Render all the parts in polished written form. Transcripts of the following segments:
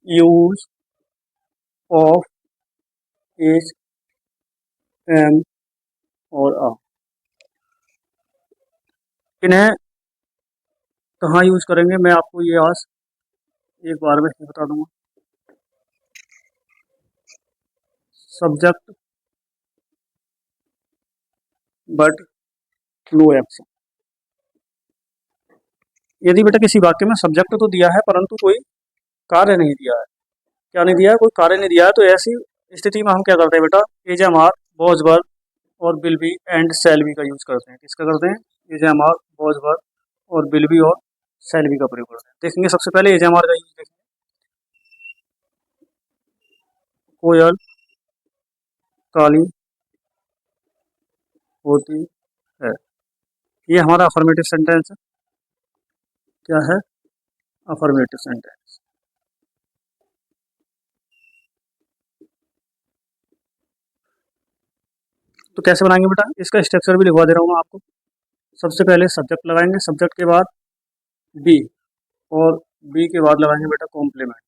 Use of H M और आ, इन्हें कहाँ यूज करेंगे मैं आपको ये आज एक बार में बता दूंगा। Subject but no action. यदि बेटा किसी वाक्य में सब्जेक्ट तो दिया है परंतु कोई कार्य नहीं दिया है, क्या नहीं दिया है, कोई कार्य नहीं दिया है, तो ऐसी स्थिति में हम क्या करते हैं बेटा, is am are, was were और will be and shall be का यूज करते हैं। किसका करते हैं? Is am are, was were और विल बी और शैल बी का प्रयोग करते हैं। देखेंगे सबसे पहले एज एम आर का यूज देखेंगे। कोयल काली होती है, ये हमारा अफर्मेटिव सेंटेंस है। क्या है? Affirmative sentence. तो कैसे बनाएंगे बेटा, इसका स्ट्रक्चर भी लिखवा दे रहा हूँ मैं आपको। सबसे पहले सब्जेक्ट लगाएंगे, सब्जेक्ट के बाद बी और बी के बाद लगाएंगे बेटा कॉम्प्लीमेंट,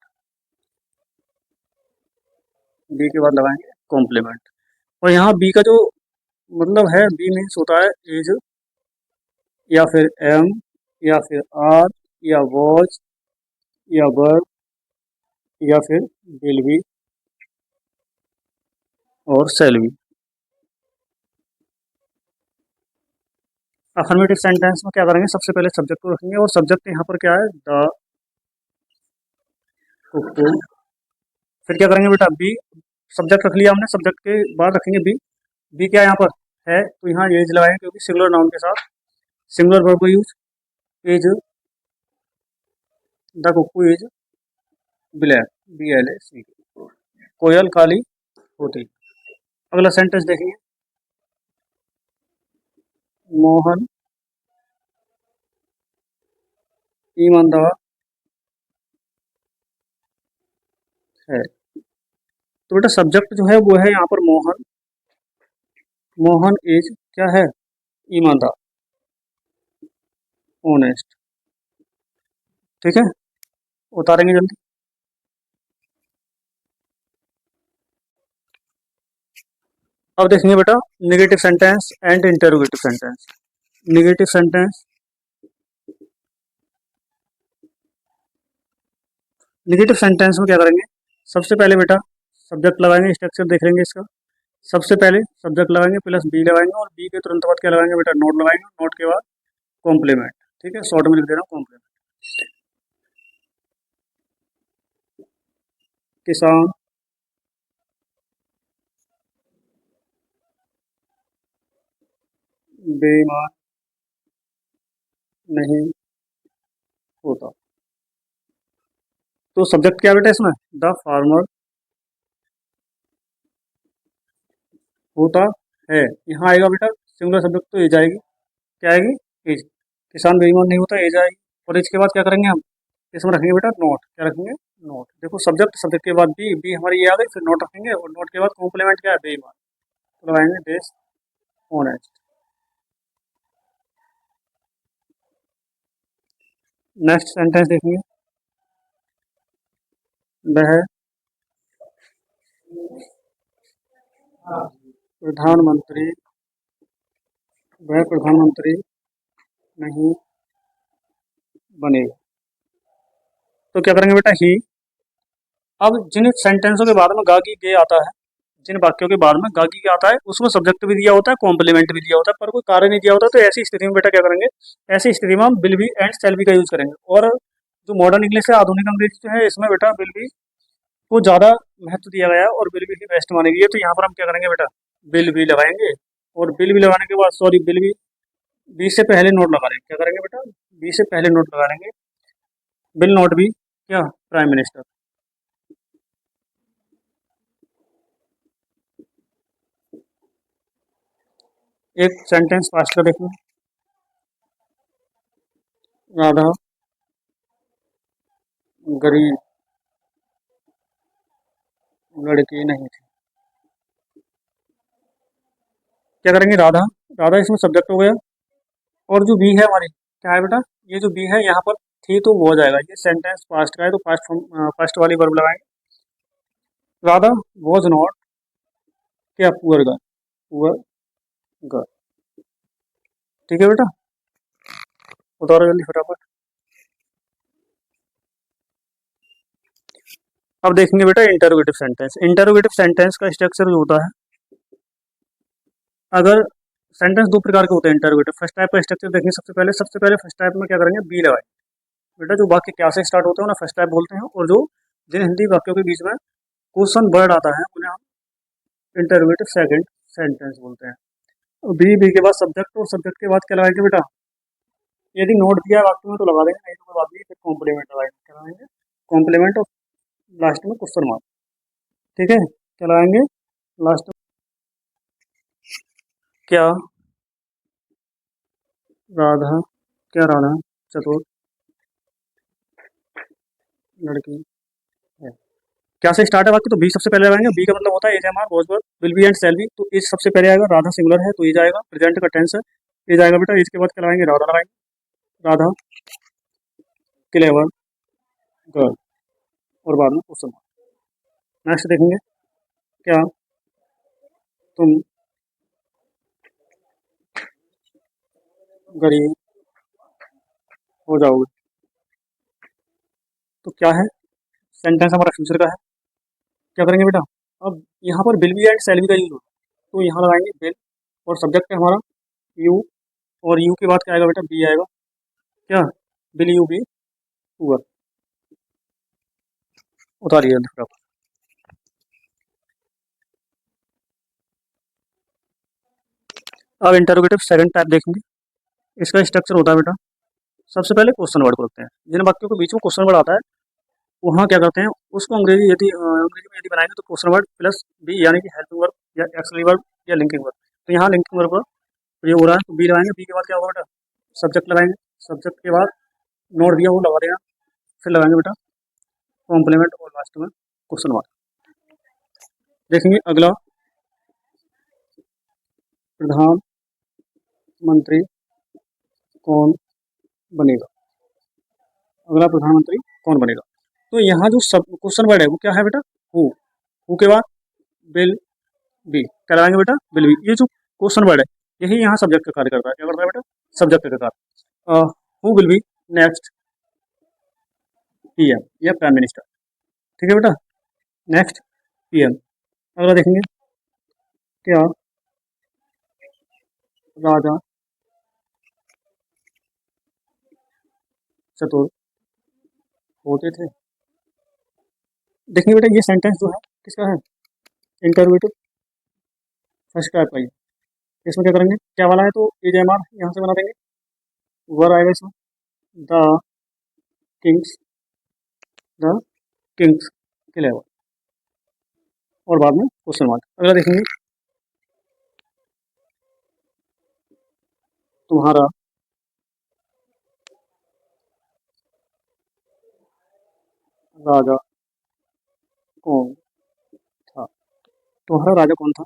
बी के बाद लगाएंगे कॉम्प्लीमेंट। और यहाँ बी का जो मतलब है, बी मीन्स होता है इज या फिर एम या फिर आर या वॉज या वर्ब या फिर विल बी और शैल बी। अफर्मेटिव सेंटेंस में क्या करेंगे, सबसे पहले सब्जेक्ट को रखेंगे और सब्जेक्ट यहाँ पर क्या है, द कुकू। फिर क्या करेंगे बेटा, बी, सब्जेक्ट रख लिया हमने, सब्जेक्ट के बाद रखेंगे बी। बी क्या यहाँ पर है, तो यहाँ एज लगाएंगे क्योंकि सिंगुलर नाउन के साथ सिंगुलर वर्ब को use, as the cuckoo is black, B L A C, कोयल काली होती। अगला सेंटेंस देखेंगे, मोहन ईमानदार है। तो बेटा सब्जेक्ट जो है वो है यहाँ पर मोहन, मोहन इज क्या है, ईमानदार, ऑनेस्ट। ठीक है, उतारेंगे जल्दी। अब देखेंगे बेटा negative sentence and interrogative sentence. Negative sentence, negative sentence में क्या करेंगे, सबसे पहले बेटा सब्जेक्ट लगाएंगे, स्ट्रक्चर देख लेंगे इसका। सबसे पहले सब्जेक्ट लगाएंगे प्लस बी लगाएंगे और बी के तुरंत बाद क्या लगाएंगे बेटा, नोट लगाएंगे, नोट के बाद कॉम्प्लीमेंट। ठीक है, शॉर्ट में लिख दे रहा हूँ कॉम्प्लीमेंट। किसान बेईमान नहीं होता। तो सब्जेक्ट क्या बेटा इसमें, द फार्मर होता है। यहाँ आएगा बेटा सिंगुलर सब्जेक्ट तो एज आएगी, क्या आएगी, एज। किसान बेईमान नहीं होता, एज आएगी। और एज के बाद क्या करेंगे हम, इसमें रखेंगे बेटा नोट, क्या रखेंगे, नोट। देखो सब्जेक्ट, सब्जेक्ट के बाद बी, बी हमारी ये आ गई, फिर नोट रखेंगे और नोट के बाद कॉम्प्लीमेंट क्या है, बेईमान, तो लगाएंगे दिस ऑनेस्ट। नेक्स्ट सेंटेंस देखेंगे, वह प्रधानमंत्री, वह प्रधानमंत्री नहीं बनेगा। तो क्या करेंगे बेटा, ही। अब जिन सेंटेंसों के बाद में गा की गे आता है, जिन वाक्यों के बाद में गा की गे आता है, उसमें सब्जेक्ट भी दिया होता है, कॉम्प्लीमेंट भी दिया होता है, पर कोई कार्य नहीं दिया होता। तो ऐसी स्थिति में बेटा क्या करेंगे, ऐसी स्थिति में हम will be and shall be का यूज करेंगे। और जो मॉडर्न इंग्लिश है, आधुनिक अंग्रेजी जो है, इसमें बेटा विल बी को ज्यादा महत्व दिया गया है और विल बी ही बेस्ट मानी गई है। तो यहाँ पर हम क्या करेंगे बेटा, विल बी लगाएंगे और विल बी लगाने के बाद, सॉरी, विल बी, बी से पहले नोट लगा लेंगे। क्या करेंगे बेटा, बी से पहले नोट लगा लेंगे, विल नॉट बी क्या, प्राइम मिनिस्टर। एक सेंटेंस पास्ट का देखो, राधा गरीब लड़की नहीं थी। क्या करेंगे, राधा, राधा इसमें सब्जेक्ट हो गया। और जो बी है हमारी, क्या है बेटा, ये जो बी है यहाँ पर थी तो वो जाएगा, ये सेंटेंस पास्ट का है तो पास्ट पास्ट वाली वर्ब लगाएंगे। राधा वॉज नॉट क्या पुअर गर्ल, पुअर गर्ल। ठीक है बेटा, उतारो जल्दी फटाफट। अब देखेंगे बेटा इंटरोगेटिव सेंटेंस। इंटरोगेटिव सेंटेंस का स्ट्रक्चर जो होता है, अगर सेंटेंस दो प्रकार के होते हैं इंटरोगेटिव। फर्स्ट टाइप का स्ट्रक्चर देखेंगे। सबसे पहले फर्स्ट टाइप में क्या करेंगे, बी लगाएंगे। बेटा जो वाक्य क्या से स्टार्ट होते हैं ना फर्स्ट टाइप बोलते हैं, और जो जिन हिंदी वाक्यों के बीच में क्वेश्चन वर्ड आता है उन्हें हम इंटरोगेटिव सेकंड सेंटेंस बोलते हैं। बी के बाद सब्जेक्ट, और सब्जेक्ट के बाद क्या लगाएंगे बेटा, यदि नोट दिया है वाक्य में तो लगा देंगे, नहीं तो कोई बात नहीं, फिर कॉम्प्लीमेंट लगाएंगे। क्या लगाएंगे, कॉम्प्लीमेंट, और लास्ट में क्वेश्चन मार्क। ठीक है, क्या लगाएंगे लास्ट में, क्या राधा, क्या राधा चतुर लड़की है। क्या से स्टार्ट है वाक्य, तो बी सबसे पहले लगाएंगे। बी का मतलब होता है is am are was were will be and shall be, तो एज सबसे पहले आएगा। राधा सिंगुलर है तो एज आएगा, प्रेजेंट का टेंस है, एज आएगा बेटा। एज के बाद क्या लगाएंगे, राधा लगाएंगे। राधा क्लेवर गर्ल, और बाद में क्वेश्चन मार्क। नेक्स्ट देखेंगे, क्या तुम गरीब हो जाओगे। तो क्या है, सेंटेंस हमारा फ्यूचर का है। क्या करेंगे बेटा, अब यहाँ पर will be and shall be का यूज होता है, तो यहाँ लगाएंगे विल, और सब्जेक्ट है हमारा यू, और यू के बाद क्या आएगा बेटा, बी आएगा। क्या, विल यू बी पुअर। उतारिए जल्दी फटाफट। अब इंटरोगेटिव सेकंड टाइप देखेंगे। इसका स्ट्रक्चर होता है बेटा, सबसे पहले क्वेश्चन वर्ड को रखते हैं। जिन वाक्यों के बीच में क्वेश्चन वर्ड आता है वहाँ क्या करते हैं, उसको अंग्रेजी में यदि बनाएंगे तो क्वेश्चन वर्ड प्लस बी, यानी कि हेल्पिंग वर्ब या एक्सली वर्ब या लिंकिंग वर्ब। तो यहाँ लिंकिंग वर्ब का प्रयोग हो रहा है, तो बी लगाएंगे। बी के बाद क्या होगा बेटा, सब्जेक्ट लगाएंगे। सब्जेक्ट के बाद नोट दिया वो लगा देगा, फिर लगाएंगे बेटा कॉम्प्लीमेंट, और लास्ट में क्वेश्चन मार्क। देखेंगे अगला, प्रधानमंत्री कौन बनेगा। अगला प्रधानमंत्री कौन बनेगा, तो यहाँ जो सब क्वेश्चन वर्ड है वो क्या है बेटा, हु के बाद विल बी। क्या लगाएंगे बेटा, विल बी। ये जो क्वेश्चन वर्ड है यही यहाँ सब्जेक्ट का कार्य करता है। क्या करता है बेटा, सब्जेक्ट का कार्य। Who will be next PM या प्राइम मिनिस्टर। ठीक है बेटा, नेक्स्ट पीएम। अगला देखेंगे, क्या राजा चतुर होते थे। देखिए बेटा ये सेंटेंस जो है किसका है, इंटरोगेटिव फर्स्ट टाइप का ही है। इसमें क्या करेंगे, क्या वाला है तो एज एम आर यहाँ से बना देंगे, वर आएगा इसमें, द किंग्स, द किंग्स के लेवल, और बाद में क्वेश्चन मार्क। अगला देखेंगे, तुम्हारा राजा कौन था। तुम्हारा राजा कौन था,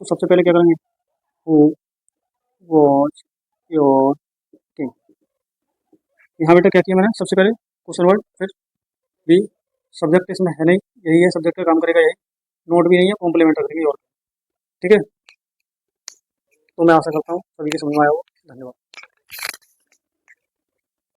तो सबसे पहले क्या करेंगे, हु वॉज योर किंग। यहाँ बेटा क्या किया मैंने, सबसे पहले क्वेश्चन वर्ड, फिर बी, सब्जेक्ट इसमें है नहीं, यही है सब्जेक्ट का काम करेगा यही, नोट भी नहीं है, कॉम्प्लीमेंट रख देंगे और। ठीक है, तो मैं आशा करता हूँ सभी के समझ में आया हो। धन्यवाद।